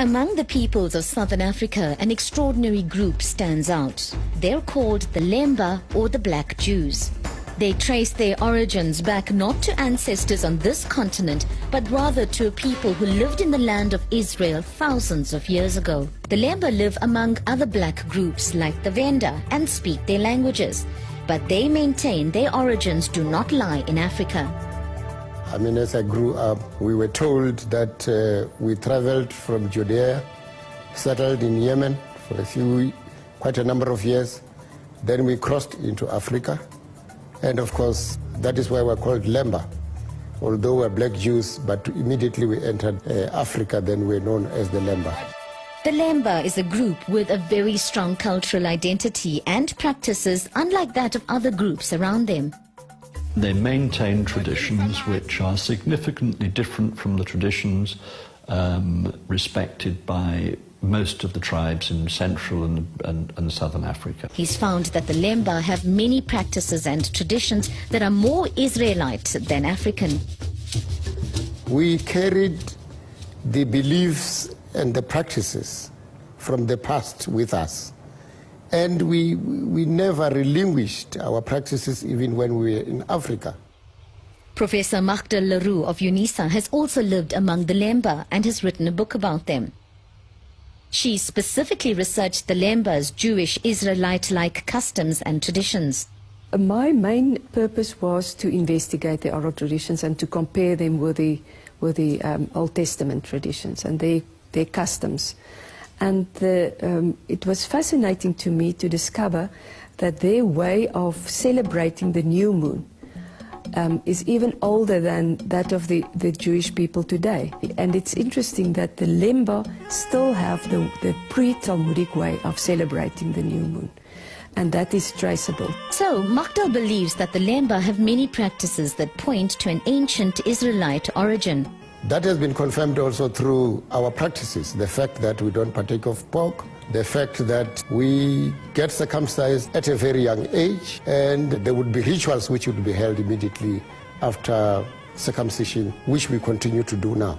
Among the peoples of Southern Africa, an extraordinary group stands out. They're called the Lemba, or the Black Jews. They trace their origins back not to ancestors on this continent, but rather to a people who lived in the land of Israel thousands of years ago. The Lemba live among other black groups like the Venda and speak their languages, but they maintain their origins do not lie in Africa. I mean, as I grew up, we were told that we traveled from Judea, settled in Yemen for quite a number of years. Then we crossed into Africa. And of course, that is why we're called Lemba. Although we're black Jews, but immediately we entered Africa, then we're known as the Lemba. The Lemba is a group with a very strong cultural identity and practices unlike that of other groups around them. They maintain traditions which are significantly different from the traditions respected by most of the tribes in Central and Southern Africa. He's found that the Lemba have many practices and traditions that are more Israelite than African. We carried the beliefs and the practices from the past with us. And we never relinquished our practices even when we were in Africa. Professor Magda Leroux of UNISA has also lived among the Lemba and has written a book about them. She specifically researched the Lemba's Jewish Israelite-like customs and traditions. My main purpose was to investigate the oral traditions and to compare them with the Old Testament traditions and their customs. And it was fascinating to me to discover that their way of celebrating the new moon is even older than that of the Jewish people today. And it's interesting that the Lemba still have the pre-Talmudic way of celebrating the new moon. And that is traceable. So, Magda believes that the Lemba have many practices that point to an ancient Israelite origin. That has been confirmed also through our practices. The fact that we don't partake of pork, the fact that we get circumcised at a very young age, and there would be rituals which would be held immediately after circumcision, which we continue to do now.